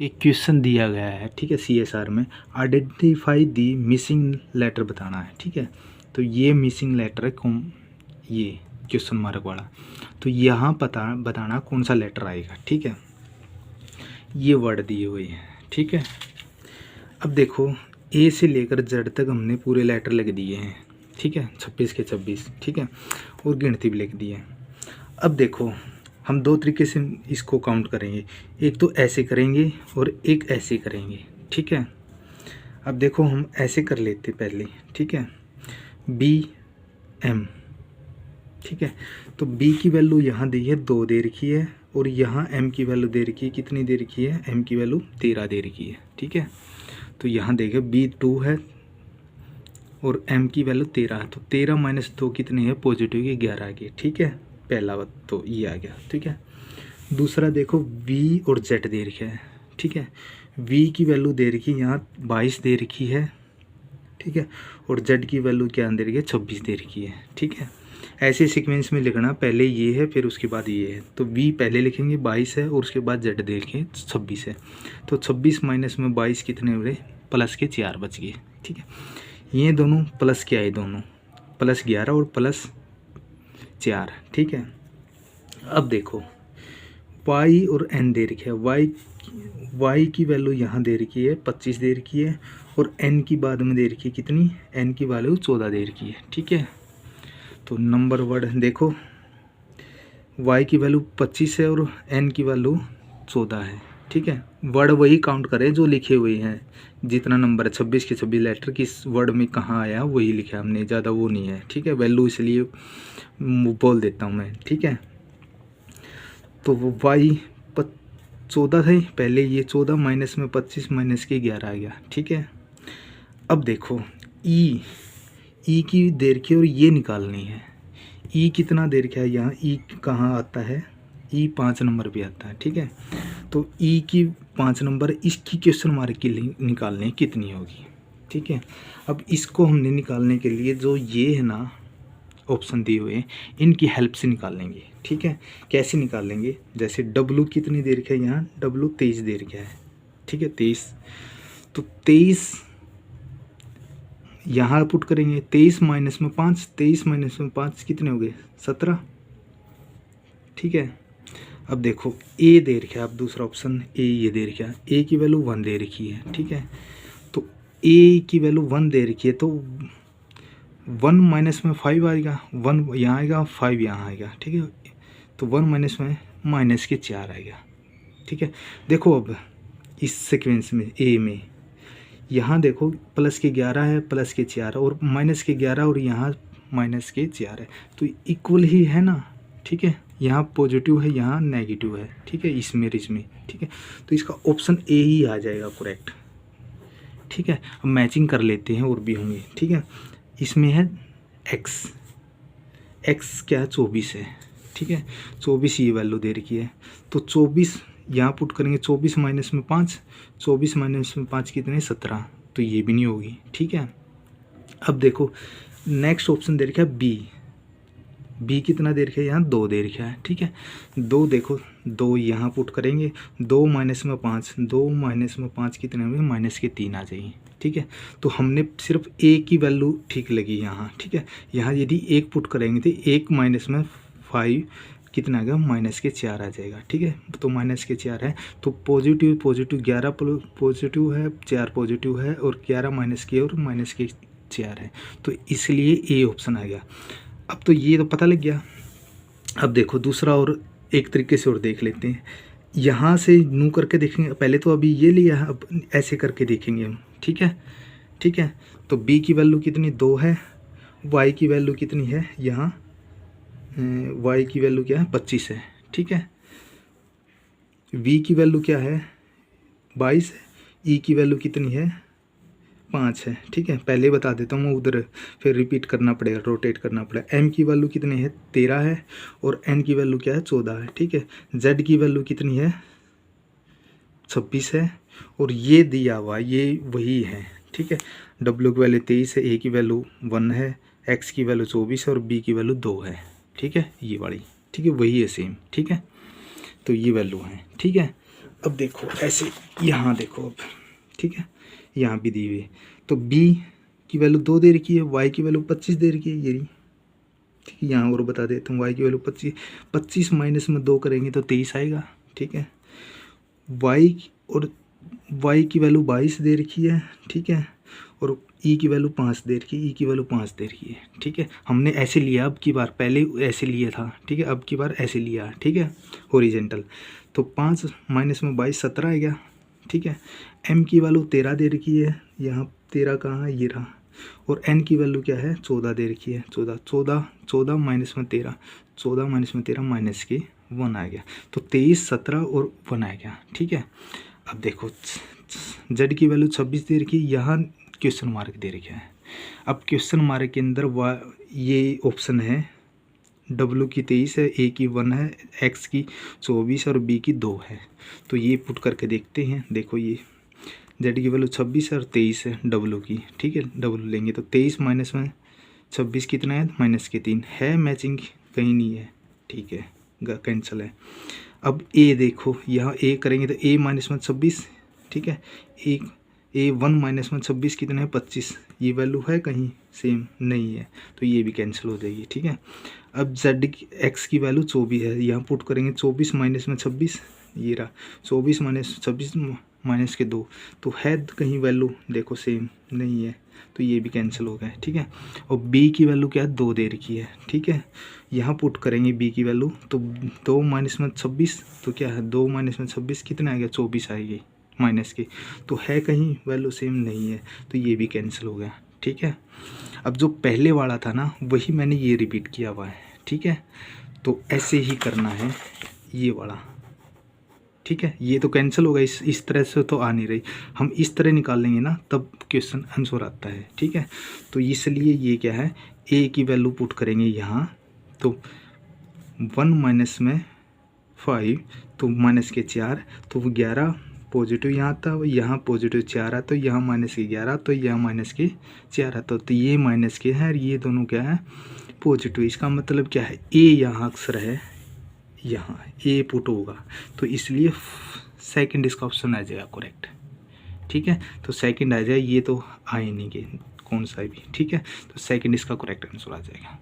एक क्वेश्चन दिया गया है, ठीक है, CSR में आइडेंटिफाई दी मिसिंग लेटर बताना है, ठीक है। तो ये मिसिंग लेटर है कौन, ये क्वेश्चन मार्क वाला, तो यहाँ बताना कौन सा लेटर आएगा, ठीक है। ये वर्ड दिए हुए हैं, ठीक है। अब देखो ए से लेकर जेड तक हमने पूरे लेटर लिख दिए हैं, ठीक है, 26 के 26, ठीक है, और गिनती भी लिख दी है। अब देखो हम दो तरीके से इसको काउंट करेंगे, एक तो ऐसे करेंगे और एक ऐसे करेंगे, ठीक है। अब देखो हम ऐसे कर लेते पहले, ठीक है, BM, ठीक है। तो B की वैल्यू यहाँ दी है 2 दे रखी है, और यहाँ M की वैल्यू दे रखी है, कितनी दे रखी है, M की वैल्यू 13 दे रखी है, ठीक है। तो यहाँ देखें B 2 है और M की वैल्यू 13 है, तो 13 माइनस 2 कितनी है, पॉजिटिव की 11 आ गई, ठीक है। पहला बात तो ये आ गया, ठीक है। दूसरा देखो V और Z दे रखा है, ठीक है। V की वैल्यू दे रखी है यहाँ 22 दे रखी है, ठीक है, और Z की वैल्यू क्या दे रखी है, 26 दे रखी है, ठीक है। ऐसे सीक्वेंस में लिखना, पहले ये है फिर उसके बाद ये है, तो V पहले लिखेंगे 22 है और उसके बाद Z देखें 26 है, तो 26 माइनस में 22 कितने हो रहे, प्लस के 4 बच गए, ठीक है। ये दोनों प्लस के आए, दोनों प्लस 11 और प्लस 4, ठीक है। अब देखो Y और N दे रखी है, Y की वैल्यू यहाँ दे रखी है 25 दे रखी है, और N की बाद में दे रखी है कितनी, N की वैल्यू 14 दे रखी है, ठीक है। तो नंबर वर्ड देखो Y की वैल्यू 25 है और N की वैल्यू 14 है, ठीक है। वर्ड वही काउंट करें जो लिखे हुए हैं, जितना नंबर है 26 के 26 लेटर किस वर्ड में कहाँ आया वही लिखा हमने, ज़्यादा वो नहीं है, ठीक है। वैल्यू इसलिए बोल देता हूँ मैं, ठीक है। तो वो Y 14 थे पहले, ये 14 माइनस में 25 माइनस के 11 आ गया, ठीक है। अब देखो E की देर की और ये निकालनी है, E कितना देर क्या है, यहाँ E कहाँ आता है, E 5 नंबर पे आता है, ठीक है। तो E की 5 नंबर, इसकी क्वेश्चन मार्क की निकालनी कितनी होगी, ठीक है। अब इसको हमने निकालने के लिए जो ये है ना ऑप्शन दिए हुए हैं, इनकी हेल्प से निकाल लेंगे, ठीक है। कैसे निकाल लेंगे, जैसे W कितनी देर का है, यहाँ W 23 देर का है, ठीक है, 23, तो 23 यहाँ पुट करेंगे, 23 माइनस में 5, 23 माइनस में 5 कितने हो गए, 17, ठीक है। अब देखो A दे रखा है, अब दूसरा ऑप्शन A ये दे रखा है, A की वैल्यू 1 दे रखी है, ठीक है। तो A की वैल्यू 1 दे रखी है, तो 1 माइनस में 5 आएगा, 1 यहाँ आएगा, 5 यहाँ आएगा, ठीक है। तो 1 माइनस में माइनस के 4 आएगा, ठीक है। देखो अब इस सीक्वेंस में A में यहाँ देखो प्लस के 11 है, प्लस के 4 और माइनस के 11 और यहाँ माइनस के 4 है, तो इक्वल ही है ना, ठीक है। यहाँ पॉजिटिव है, यहाँ नेगेटिव है, ठीक है, इसमें ठीक है। तो इसका ऑप्शन A ही आ जाएगा करेक्ट, ठीक है। अब मैचिंग कर लेते हैं और भी होंगे, ठीक है। इसमें है x क्या है, 24 है, ठीक है। 24 ये वैल्यू दे रखी है, तो 24 यहाँ पुट करेंगे, 24 माइनस में 5, 24 माइनस में 5 कितने, 17, तो ये भी नहीं होगी, ठीक है। अब देखो नेक्स्ट ऑप्शन दे रखा है B कितना दे रखा है, यहाँ 2 दे रखा है, ठीक है। 2 देखो 2 यहाँ पुट करेंगे, 2 माइनस में 5, 2 माइनस में 5 कितने होंगे, माइनस के 3 आ जाएंगे, ठीक है। तो हमने सिर्फ A की वैल्यू ठीक लगी यहाँ, ठीक है। यहाँ यदि 1 पुट करेंगे तो 1 माइनस में 5 कितना आ गया, माइनस के 4 आ जाएगा, ठीक है। तो माइनस के 4 है, तो पॉजिटिव 11 पॉजिटिव है, 4 पॉजिटिव है, और 11 माइनस के और माइनस के 4 है, तो इसलिए A ऑप्शन आ गया। अब तो ये तो पता लग गया। अब देखो दूसरा और एक तरीके से और देख लेते हैं, यहाँ से नू करके देखेंगे, पहले तो अभी ये लिया है, अब ऐसे करके देखेंगे हम, ठीक है, ठीक है। तो B की वैल्यू कितनी, 2 है, Y की वैल्यू कितनी है, यहाँ Y की वैल्यू क्या है, 25 है, ठीक है। V की वैल्यू क्या है, 22 है, E की वैल्यू कितनी है, 5 है, ठीक है। पहले बता देता हूँ, उधर फिर रिपीट करना पड़ेगा, रोटेट करना पड़ेगा। M की वैल्यू कितनी है, 13 है, और N की वैल्यू क्या है, 14 है, ठीक है। Z की वैल्यू कितनी है, 26 है, और ये दिया हुआ ये वही है, ठीक है। W की वैल्यू 23 है, A की वैल्यू 1 है, X की वैल्यू 24 है, और B की वैल्यू 2 है, ठीक है, ये वाली, ठीक है, वही है सेम, ठीक है। तो ये वैल्यू है, ठीक है। अब देखो ऐसे यहाँ देखो अब, ठीक है, यहाँ भी दी हुई है। तो b की वैल्यू 2 दे रखी है, y की वैल्यू 25 दे रखी है, ये रही, ठीक है। यहाँ और बता देता हूँ, y की वैल्यू 25 माइनस में 2 करेंगे तो 23 आएगा, ठीक है। y की वैल्यू 22 दे रखी है, ठीक है, और e की वैल्यू 5 दे रखी है, e की वैल्यू 5 दे रखी है, ठीक है। हमने ऐसे लिया, अब की बार पहले ऐसे लिया था, ठीक है, अब की बार ऐसे लिया, ठीक है, हॉरिजेंटल। तो 5 माइनस में 22 17 आ गया, ठीक है। m की वैल्यू 13 दे रखी है, यहाँ 13 कहाँ है, ये रहा। और n की वैल्यू क्या है, 14 दे रखी है, 14 माइनस में 13, 14 माइनस में 13 माइनस के 1 आ गया। तो 23 17 और 1 आ गया, ठीक है। अब देखो z की वैल्यू 26 दे रखी है, यहाँ क्वेश्चन मार्क दे रखा है। अब क्वेश्चन मार्क के अंदर ये ऑप्शन है, w की 23 है, a की 1 है, x की 24 और b की 2 है। तो ये पुट करके देखते हैं। देखो ये z की वैल्यू 26 है और 23 है w की, ठीक है, w लेंगे तो 23 माइनस में 26 कितना है, माइनस के 3 है, मैचिंग कहीं नहीं है, ठीक है, कैंसिल है। अब a देखो, यहाँ a करेंगे तो a माइनस में 26, ठीक है, a1 माइनस में 26 कितना है, 25, ये वैल्यू है कहीं, सेम नहीं है, तो ये भी कैंसिल हो जाएगी, ठीक है। अब x की वैल्यू 24 है, यहाँ पुट करेंगे 24 माइनस में 26, ये रहा 24 माइनस 26 माइनस के 2, तो है कहीं वैल्यू, देखो सेम नहीं है, तो ये भी कैंसिल हो गया, ठीक है। और b की वैल्यू क्या है, 2 दे रखी है, ठीक है, यहाँ पुट करेंगे b की वैल्यू, तो 2 माइनस में 26, तो क्या है 2 माइनस में 26 कितना आ गया, 24 आएगी माइनस की, तो है कहीं वैल्यू सेम नहीं है, तो ये भी कैंसिल हो गया, ठीक है। अब जो पहले वाला था ना, वही मैंने ये रिपीट किया हुआ है, ठीक है। तो ऐसे ही करना है ये वाला, ठीक है। ये तो कैंसिल होगा, इस तरह से तो आ नहीं रही, हम इस तरह निकाल लेंगे ना तब क्वेश्चन आंसर आता है, ठीक है। तो इसलिए ये क्या है, a की वैल्यू पुट करेंगे यहाँ, तो 1 माइनस में 5, तो माइनस के 4, तो वो 11 पॉजिटिव यहाँ था, यहाँ पॉजिटिव 4 है, तो यहाँ माइनस के 11, तो यहाँ माइनस के 4 है, तो ये माइनस के हैं और ये दोनों क्या है, पॉजिटिव। इसका मतलब क्या है, ए यहाँ अक्सर है, यहाँ ए पुट होगा, तो इसलिए सेकंड इसका ऑप्शन आ जाएगा करेक्ट, ठीक है। तो सेकंड आ जाए, ये तो आ ही नहीं गए कौन सा भी, ठीक है, तो सेकंड इसका करेक्ट आंसर आ जाएगा।